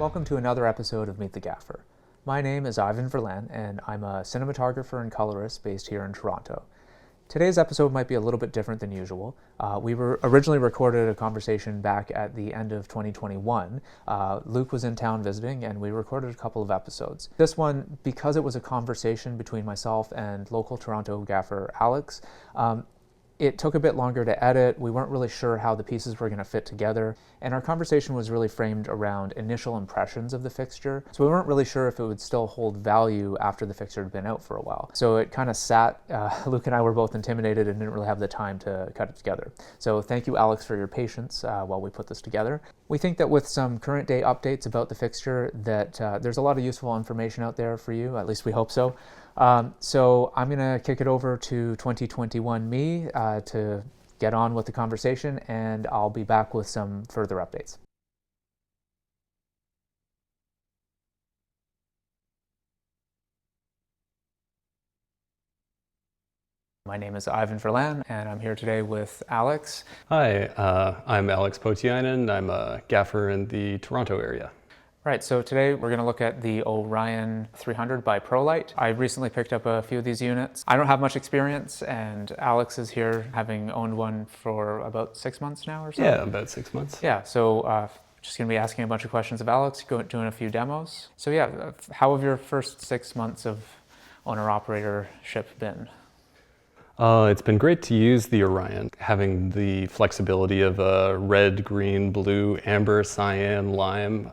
welcome to another episode of Meet the Gaffer. My name is Ivan Verlan, and I'm a cinematographer and colorist based here in Toronto. Today's episode might be a little bit different than usual. We originally recorded a conversation back at the end of 2021. Luke was in town visiting, and we recorded a couple of episodes. This one, because it was a conversation between myself and local Toronto gaffer Alex, it took a bit longer to edit. We weren't really sure how the pieces were going to fit together, and our conversation was really framed around initial impressions of the fixture, so we weren't really sure if it would still hold value after the fixture had been out for a while. So it kind of sat. Luke and I were both intimidated and didn't really have the time to cut it together. So thank you, Alex, for your patience while we put this together. We think that with some current day updates about the fixture that there's a lot of useful information out there for you, at least we hope so. So I'm going to kick it over to 2021 me to get on with the conversation, and I'll be back with some further updates. My name is Ivan Verlan, and I'm here today with Alex. Hi, I'm Alex Potiainen. I'm a gaffer in the Toronto area. Right, so today we're going to look at the Orion 300 by ProLight. I recently picked up a few of these units. I don't have much experience, and Alex is here having owned one for about 6 months now or so. Yeah, about 6 months. Yeah, so just going to be asking a bunch of questions of Alex, doing a few demos. So yeah, how have your first 6 months of owner-operatorship been? It's been great to use the Orion, having the flexibility of a red, green, blue, amber, cyan, lime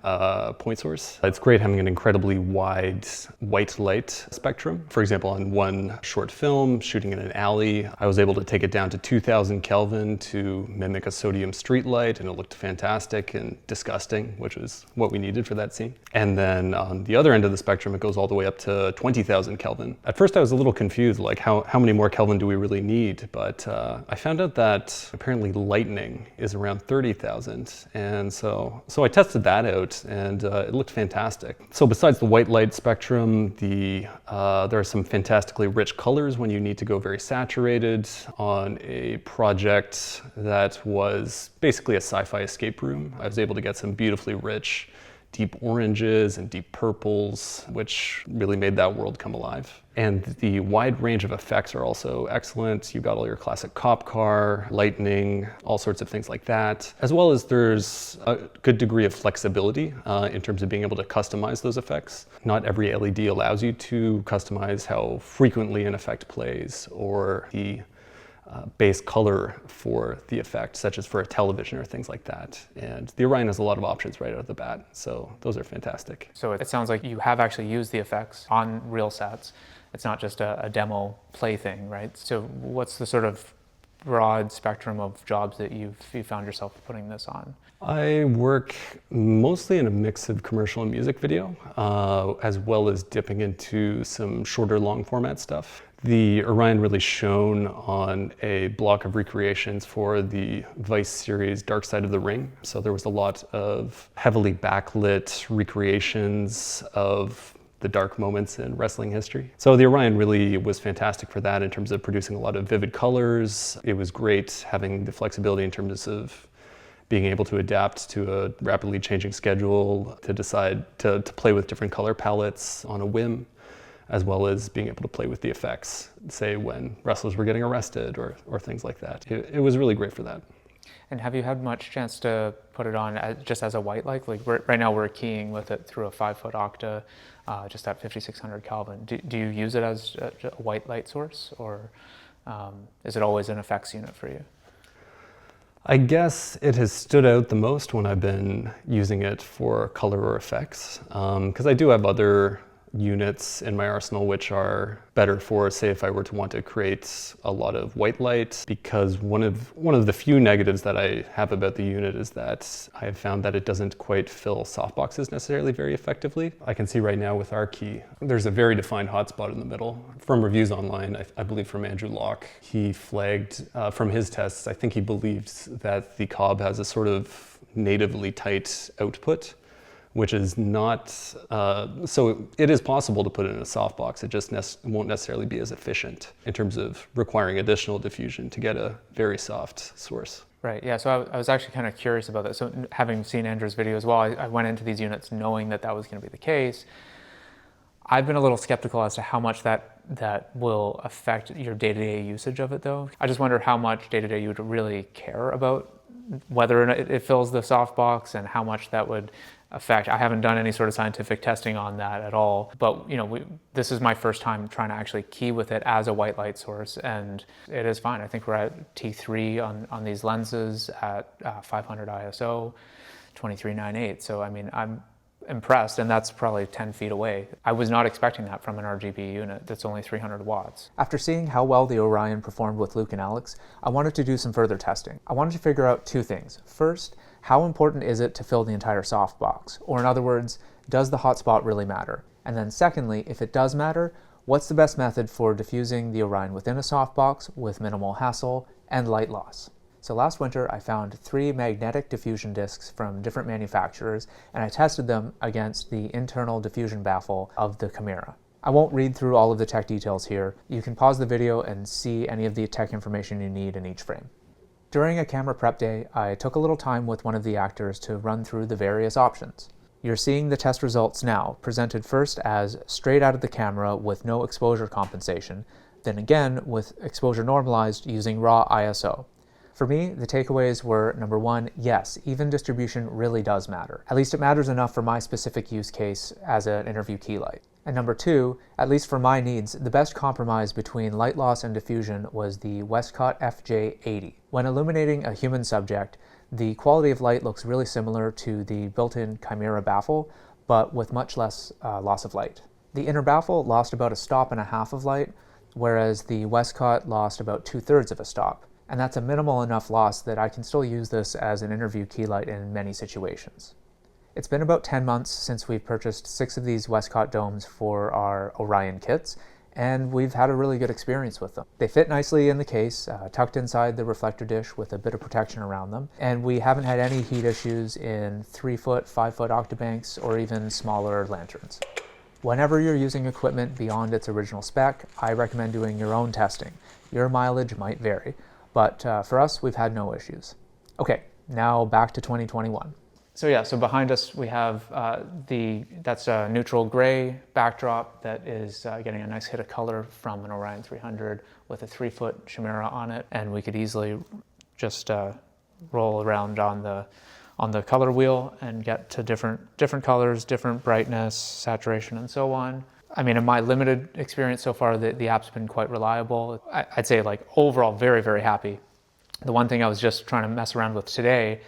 point source. It's great having an incredibly wide white light spectrum. For example, on one short film, shooting in an alley, I was able to take it down to 2000 Kelvin to mimic a sodium street light, and it looked fantastic and disgusting, which was what we needed for that scene. And then on the other end of the spectrum, it goes all the way up to 20,000 Kelvin. At first I was a little confused, like how many more Kelvin do we really need, but I found out that apparently lightning is around 30,000, and so I tested that out, and it looked fantastic. So besides the white light spectrum, there are some fantastically rich colors when you need to go very saturated. On a project that was basically a sci-fi escape room, I was able to get some beautifully rich deep oranges and deep purples, which really made that world come alive. And the wide range of effects are also excellent. You've got all your classic cop car, lightning, all sorts of things like that. As well as there's a good degree of flexibility in terms of being able to customize those effects. Not every LED allows you to customize how frequently an effect plays or the base color for the effect, such as for a television or things like that. And the Orion has a lot of options right out of the bat, so those are fantastic. So it sounds like you have actually used the effects on real sets. It's not just a demo play thing, right? So what's the sort of broad spectrum of jobs that you found yourself putting this on? I work mostly in a mix of commercial and music video, as well as dipping into some shorter long format stuff. The Orion really shone on a block of recreations for the Vice series Dark Side of the Ring. So there was a lot of heavily backlit recreations of the dark moments in wrestling history. So the Orion really was fantastic for that in terms of producing a lot of vivid colors. It was great having the flexibility in terms of being able to adapt to a rapidly changing schedule, to decide to play with different color palettes on a whim, as well as being able to play with the effects, say when wrestlers were getting arrested or things like that. It was really great for that. And have you had much chance to put it on just as a white light? Like right now we're keying with it through a 5-foot octa, just at 5600 Kelvin. Do you use it as a white light source, or is it always an effects unit for you? I guess it has stood out the most when I've been using it for color or effects, because I do have other units in my arsenal which are better for, say, if I were to want to create a lot of white light, because one of the few negatives that I have about the unit is that I have found that it doesn't quite fill softboxes necessarily very effectively. I can see right now with our key, there's a very defined hotspot in the middle. From reviews online, I believe from Andrew Locke, he flagged from his tests, I think he believed that the Cobb has a sort of natively tight output, which is not, so it is possible to put it in a softbox. It just won't necessarily be as efficient in terms of requiring additional diffusion to get a very soft source. Right, yeah, so I was actually kind of curious about that. So having seen Andrew's video as well, I went into these units knowing that that was going to be the case. I've been a little skeptical as to how much that will affect your day-to-day usage of it, though. I just wonder how much day-to-day you would really care about whether or not it fills the softbox and how much that would affect. I haven't done any sort of scientific testing on that at all, but this is my first time trying to actually key with it as a white light source, and it is fine. I think we're at T3 on these lenses at 500 ISO, 2398. So I mean, I'm impressed, and that's probably 10 feet away. I was not expecting that from an RGB unit that's only 300 watts. After seeing how well the Orion performed with Luke and Alex, I wanted to do some further testing. I wanted to figure out two things. First, how important is it to fill the entire softbox? Or in other words, does the hotspot really matter? And then secondly, if it does matter, what's the best method for diffusing the Orion within a softbox with minimal hassle and light loss? So last winter, I found 3 magnetic diffusion discs from different manufacturers, and I tested them against the internal diffusion baffle of the Chimera. I won't read through all of the tech details here. You can pause the video and see any of the tech information you need in each frame. During a camera prep day, I took a little time with one of the actors to run through the various options. You're seeing the test results now, presented first as straight out of the camera with no exposure compensation, then again with exposure normalized using raw ISO. For me, the takeaways were, number one, yes, even distribution really does matter. At least it matters enough for my specific use case as an interview key light. And number two, at least for my needs, the best compromise between light loss and diffusion was the Westcott FJ80. When illuminating a human subject, the quality of light looks really similar to the built-in Chimera baffle, but with much less loss of light. The inner baffle lost about 1.5 stops of light, whereas the Westcott lost about 2/3 of a stop. And that's a minimal enough loss that I can still use this as an interview key light in many situations. It's been about 10 months since we've purchased 6 of these Westcott domes for our Orion kits, and we've had a really good experience with them. They fit nicely in the case, tucked inside the reflector dish with a bit of protection around them, and we haven't had any heat issues in 3-foot, 5-foot octabanks, or even smaller lanterns. Whenever you're using equipment beyond its original spec, I recommend doing your own testing. Your mileage might vary, but for us, we've had no issues. Okay, now back to 2021. So behind us we have that's a neutral gray backdrop that is getting a nice hit of color from an Orion 300 with a 3-foot Chimera on it, and we could easily just roll around on the color wheel and get to different colors, different brightness, saturation, and so on. I mean, in my limited experience so far, the app's been quite reliable. I'd say, like, overall, very, very happy. The one thing I was just trying to mess around with today,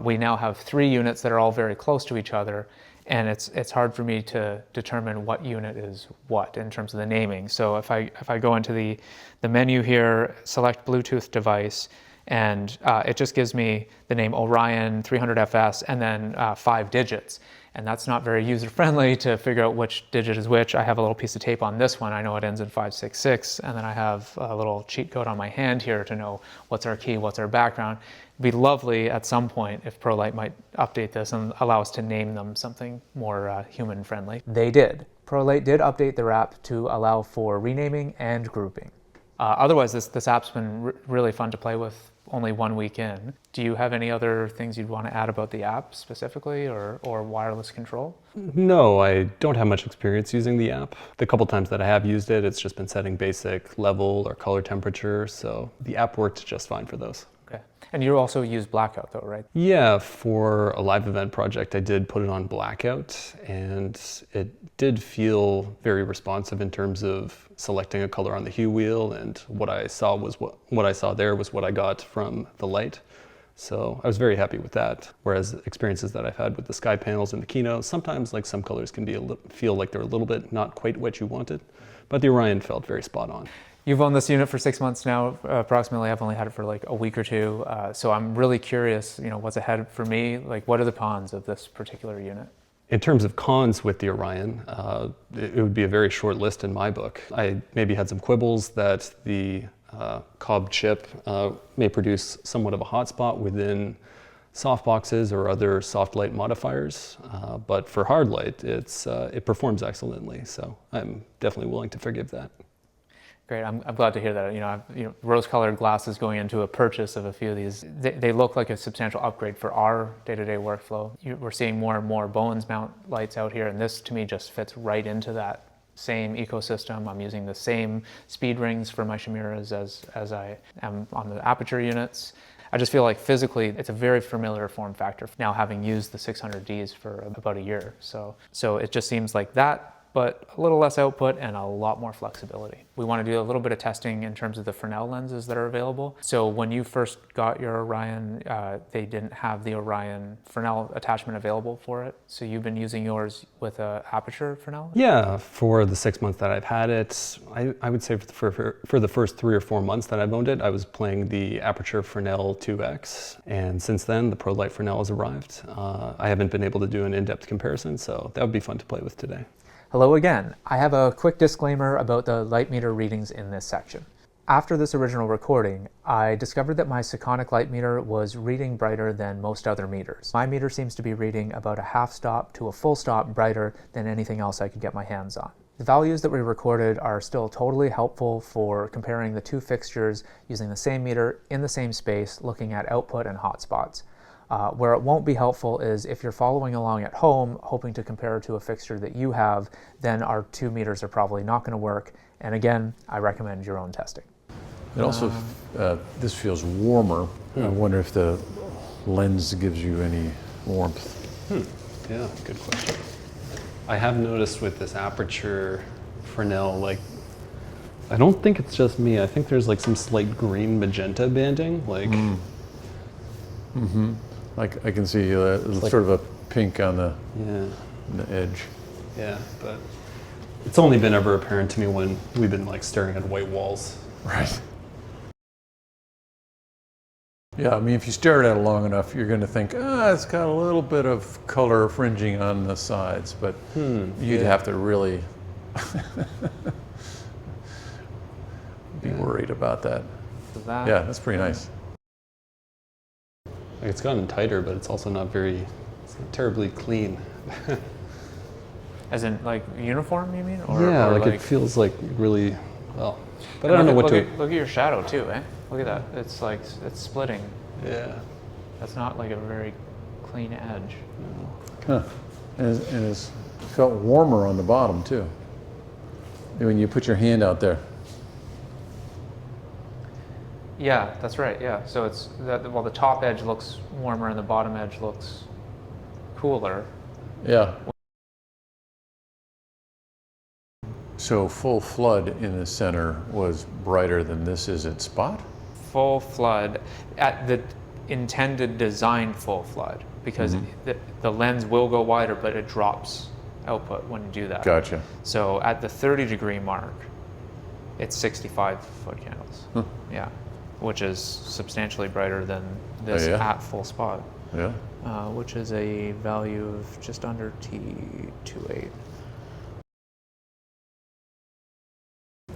we now have 3 units that are all very close to each other, and it's hard for me to determine what unit is what in terms of the naming. So if I go into the menu here, select Bluetooth device, and it just gives me the name Orion 300FS and then 5 digits. And that's not very user-friendly to figure out which digit is which. I have a little piece of tape on this one. I know it ends in 566, and then I have a little cheat code on my hand here to know what's our key, what's our background. It'd be lovely at some point if ProLight might update this and allow us to name them something more human-friendly. They did. ProLight did update their app to allow for renaming and grouping. Otherwise, this app's been really fun to play with only 1 week in. Do you have any other things you'd want to add about the app specifically, or wireless control? No, I don't have much experience using the app. The couple times that I have used it, it's just been setting basic level or color temperature, so the app worked just fine for those. Okay. And you also use blackout though, right? Yeah, for a live event project, I did put it on blackout, and it did feel very responsive in terms of selecting a color on the hue wheel, and what I saw there was what I got from the light. So I was very happy with that. Whereas experiences that I've had with the sky panels and the Kino, sometimes like some colors can feel like they're a little bit not quite what you wanted, but the Orion felt very spot on. You've owned this unit for 6 months now, approximately. I've only had it for like a week or two. So I'm really curious, what's ahead for me? Like, what are the cons of this particular unit? In terms of cons with the Orion, it would be a very short list in my book. I maybe had some quibbles that the Cobb chip may produce somewhat of a hotspot within softboxes or other soft light modifiers, but for hard light, it performs excellently. So I'm definitely willing to forgive that. Great. I'm glad to hear that. Rose-colored glasses going into a purchase of a few of these, they look like a substantial upgrade for our day-to-day workflow. We're seeing more and more Bowens mount lights out here, and this to me just fits right into that same ecosystem. I'm using the same speed rings for my Chimeras as I am on the Aputure units. I just feel like physically it's a very familiar form factor now, having used the 600Ds for about a year. So it just seems like that, but a little less output and a lot more flexibility. We want to do a little bit of testing in terms of the Fresnel lenses that are available. So when you first got your Orion, they didn't have the Orion Fresnel attachment available for it. So you've been using yours with a Aputure Fresnel? Yeah, for the 6 months that I've had it, I would say for the first 3 or 4 months that I've owned it, I was playing the Aputure Fresnel 2X. And since then, the ProLight Fresnel has arrived. I haven't been able to do an in-depth comparison, so that would be fun to play with today. Hello again. I have a quick disclaimer about the light meter readings in this section. After this original recording, I discovered that my Sekonic light meter was reading brighter than most other meters. My meter seems to be reading about a half stop to a full stop brighter than anything else I could get my hands on. The values that we recorded are still totally helpful for comparing the two fixtures using the same meter in the same space, looking at output and hotspots. Where it won't be helpful is if you're following along at home, hoping to compare to a fixture that you have, then our 2 meters are probably not going to work. And again, I recommend your own testing. It also, this feels warmer. I wonder if the lens gives you any warmth. Yeah, good question. I have noticed with this Aputure Fresnel, like, I don't think it's just me. I think there's like some slight green magenta banding, like. Like I can see sort of a pink on the edge. Yeah, but it's only been ever apparent to me when we've been like staring at white walls. Right. Yeah, I mean, if you stare at it long enough, you're going to think, it's got a little bit of color fringing on the sides, but you'd have to really be worried about that. Yeah, that's pretty nice. Like it's gotten tighter, but it's also not it's not terribly clean. As in, like, uniform, you mean? Yeah, like it feels like really well. But I don't know what to. Look at your shadow too, eh? Look at that. It's like it's splitting. Yeah. That's not like a very clean edge. Huh. And it's felt warmer on the bottom too. When you put your hand out there. Yeah, that's right. Yeah. So well, the top edge looks warmer and the bottom edge looks cooler. Yeah. So full flood in the center was brighter than this is at spot? Full flood at the intended designed full flood, because the lens will go wider, but it drops output when you do that. Gotcha. So at the 30-degree mark, it's 65-foot candles. Yeah, which is substantially brighter than this at full spot. Yeah. Which is a value of just under T28.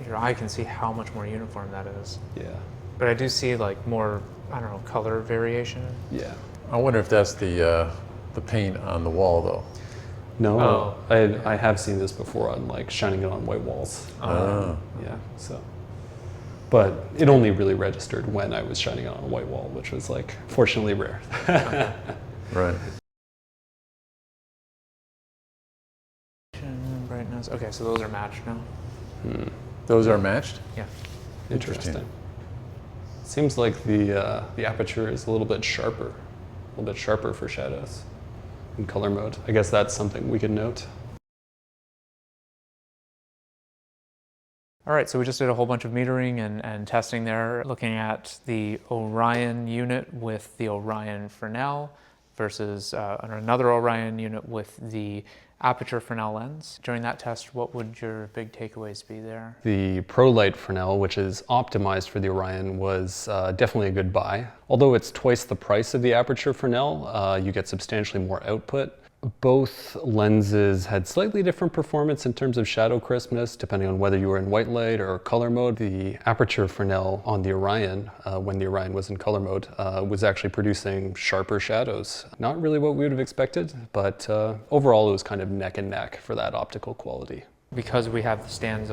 Your eye can see how much more uniform that is. Yeah. But I do see like more, I don't know, color variation. Yeah. I wonder if that's the paint on the wall though. No, I have seen this before on like shining it on white walls. Yeah. So, but it only really registered when I was shining it on a white wall, which was like fortunately rare. Right. Brightness. Okay, so those are matched now. Those are matched? Yeah. Interesting. Seems like the aperture is a little bit sharper for shadows in color mode. I guess that's something we could note. All right, so we just did a whole bunch of metering and testing there, looking at the Orion unit with the Orion Fresnel versus another Orion unit with the Aputure Fresnel lens. During that test, what would your big takeaways be there? The ProLight Fresnel, which is optimized for the Orion, was definitely a good buy. Although it's twice the price of the Aputure Fresnel, you get substantially more output. Both lenses had slightly different performance in terms of shadow crispness, depending on whether you were in white light or color mode. The Aputure Fresnel on the Orion, when the Orion was in color mode, was actually producing sharper shadows. Not really what we would have expected, but overall it was kind of neck and neck for that optical quality. because we have the stands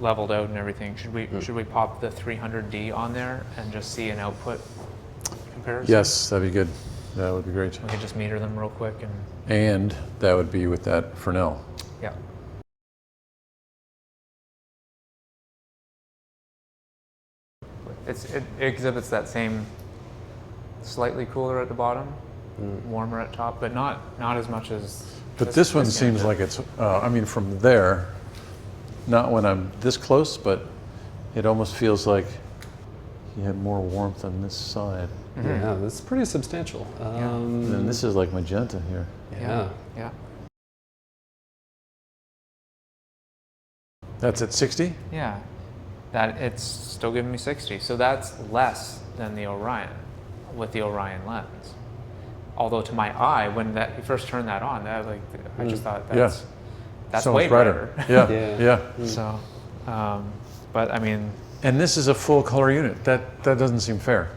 leveled out and everything, should we pop the 300D on there and just see an output comparison? Yes, that'd be good. That would be great. We can just meter them real quick And that would be with that Fresnel. yeah. It exhibits that same slightly cooler at the bottom, warmer at top, but not as much as. But this one seems like it's, I mean, from there, not when I'm this close, but it almost feels like you had more warmth on this side. Yeah, that's pretty substantial. And this is like magenta here. Yeah. Yeah. That's at 60? Yeah. That it's still giving me 60. So that's less than the Orion with the Orion lens. Although to my eye, when you first turned that on, I just thought that's So way much brighter. brighter. Yeah. So, but I mean, And this is a full color unit. That doesn't seem fair.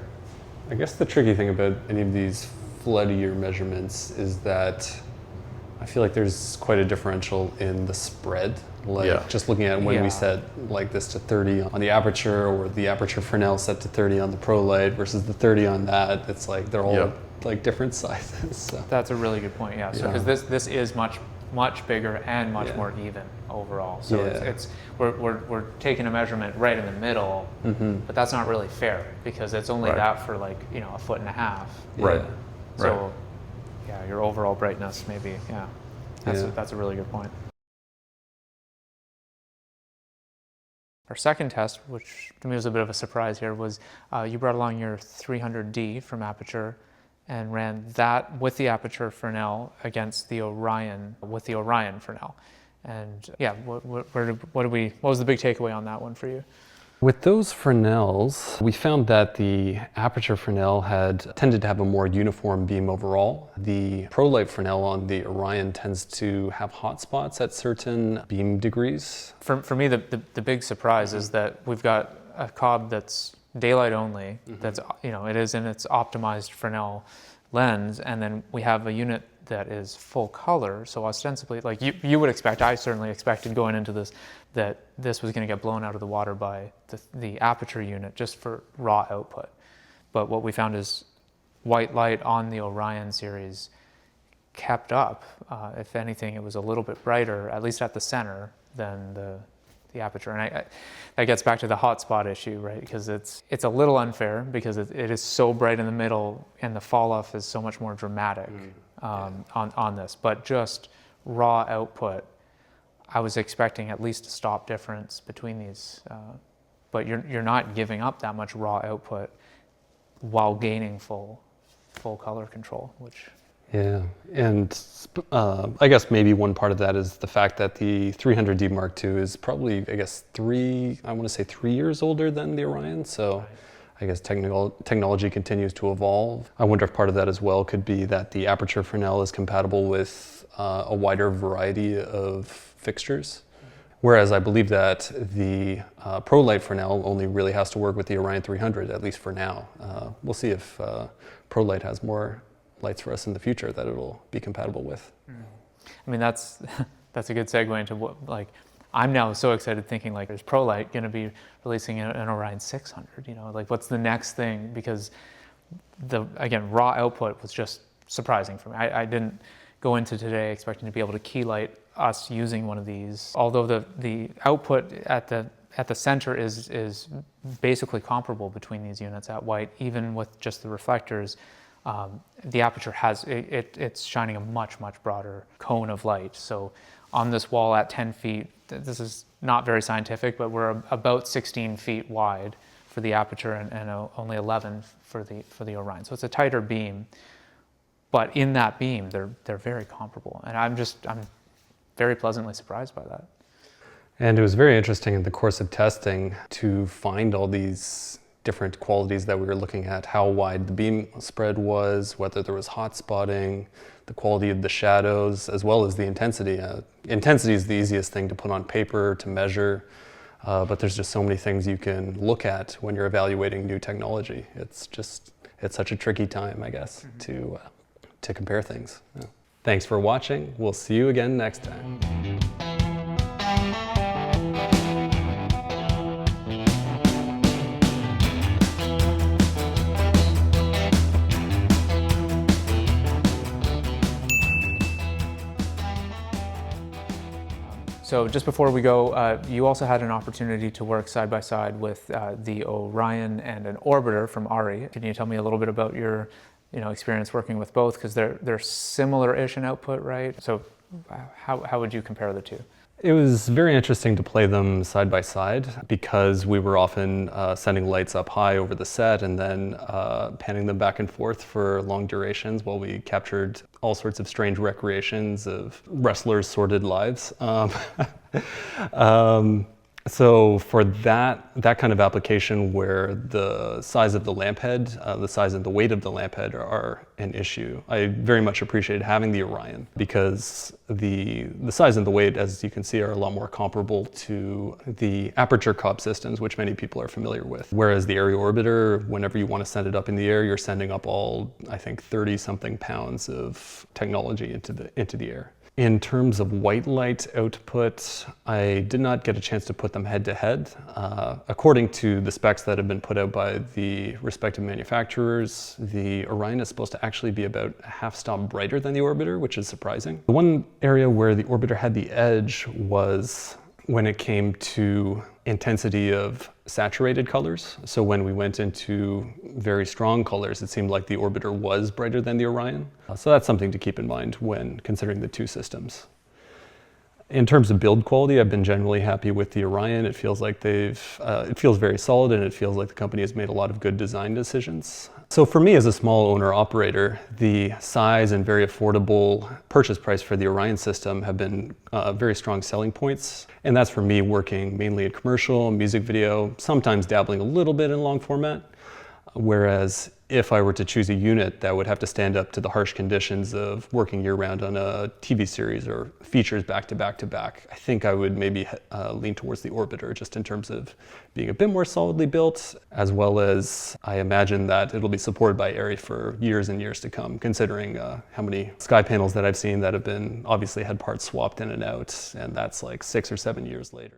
I guess the tricky thing about any of these floodier measurements is that I feel like there's quite a differential in the spread. Like just looking at when we set like this to 30 on the aperture, or the aperture Fresnel set to 30 on the Pro Light versus the 30 on that, it's like they're all like different sizes. So. that's a really good point. Yeah. So because this is much bigger and much more even overall. So we're taking a measurement right in the middle, but that's not really fair because it's only that for like a foot and a half. Right. So yeah, your overall brightness maybe that's a really good point. Our second test, which to me was a bit of a surprise here, was you brought along your 300D from Aperture and ran that with the Aperture Fresnel against the Orion with the Orion Fresnel. And yeah, what was the big takeaway on that one for you? With those Fresnels, we found that the Aperture Fresnel had tended to have a more uniform beam overall. The Pro Light Fresnel on the Orion tends to have hot spots at certain beam degrees. For me, the big surprise is that we've got a Cobb that's daylight only, that's it is in its optimized Fresnel lens, and then we have a unit that is full color. So ostensibly, like you would expect, I certainly expected going into this, that this was going to get blown out of the water by the Aperture unit just for raw output. But what we found is white light on the Orion series kept up. If anything, it was a little bit brighter, at least at the center, than the Aperture. And that gets back to the hotspot issue, right? Because it's a little unfair because it is so bright in the middle and the fall off is so much more dramatic on this. But just raw output, I was expecting at least a stop difference between these, but you're not giving up that much raw output while gaining full color control, which. Yeah, and I guess maybe one part of that is the fact that the 300D Mark II is probably, I guess, 3 years older than the Orion, so I guess technology continues to evolve. I wonder if part of that as well could be that the Aperture Fresnel is compatible with a wider variety of fixtures. Whereas I believe that the Pro Light Fresnel only really has to work with the Orion 300, at least for now. We'll see if Pro Light has more lights for us in the future that it'll be compatible with. I mean, that's a good segue into what, like, I'm now so excited thinking like, is Pro Light going to be releasing an Orion 600? Like what's the next thing? Because again, raw output was just surprising for me. I didn't go into today expecting to be able to key light us using one of these. Although the output at the center is basically comparable between these units at white, even with just the reflectors. The Aperture has, it's shining a much broader cone of light. So on this wall at 10 feet, this is not very scientific, but we're about 16 feet wide for the Aperture and only 11 for the Orion. So it's a tighter beam, but in that beam, they're very comparable. And I'm very pleasantly surprised by that. And it was very interesting in the course of testing to find all these different qualities that we were looking at, how wide the beam spread was, whether there was hot spotting, the quality of the shadows, as well as the intensity. Intensity is the easiest thing to put on paper, to measure, but there's just so many things you can look at when you're evaluating new technology. It's such a tricky time, I guess, to compare things. Yeah. Thanks for watching. We'll see you again next time. So just before we go, you also had an opportunity to work side by side with the Orion and an orbiter from ARI. Can you tell me a little bit about your experience working with both? Because they're similar-ish in output, right? So how would you compare the two? It was very interesting to play them side by side because we were often sending lights up high over the set and then panning them back and forth for long durations while we captured all sorts of strange recreations of wrestlers' sordid lives. So for that kind of application where the size of the lamp head, the size and the weight of the lamp head are an issue, I very much appreciated having the Orion because the size and the weight, as you can see, are a lot more comparable to the aperture COB systems, which many people are familiar with. Whereas the Area Orbiter, whenever you want to send it up in the air, you're sending up all, I think, 30-something pounds of technology into the air. In terms of white light output, I did not get a chance to put them head to head. According to the specs that have been put out by the respective manufacturers, the Orion is supposed to actually be about a half stop brighter than the Orbiter, which is surprising. The one area where the Orbiter had the edge was when it came to intensity of saturated colors. So when we went into very strong colors, it seemed like the Orbiter was brighter than the Orion. So that's something to keep in mind when considering the two systems. In terms of build quality, I've been generally happy with the Orion. It feels like it feels very solid, and it feels like the company has made a lot of good design decisions. So for me as a small owner-operator, the size and very affordable purchase price for the Orion system have been very strong selling points. And that's for me working mainly in commercial, music video, sometimes dabbling a little bit in long format. Whereas if I were to choose a unit that would have to stand up to the harsh conditions of working year-round on a TV series or features back to back to back, I think I would maybe lean towards the Orbiter just in terms of being a bit more solidly built, as well as I imagine that it'll be supported by ARRI for years and years to come, considering how many sky panels that I've seen that have been obviously had parts swapped in and out, and that's like 6 or 7 years later.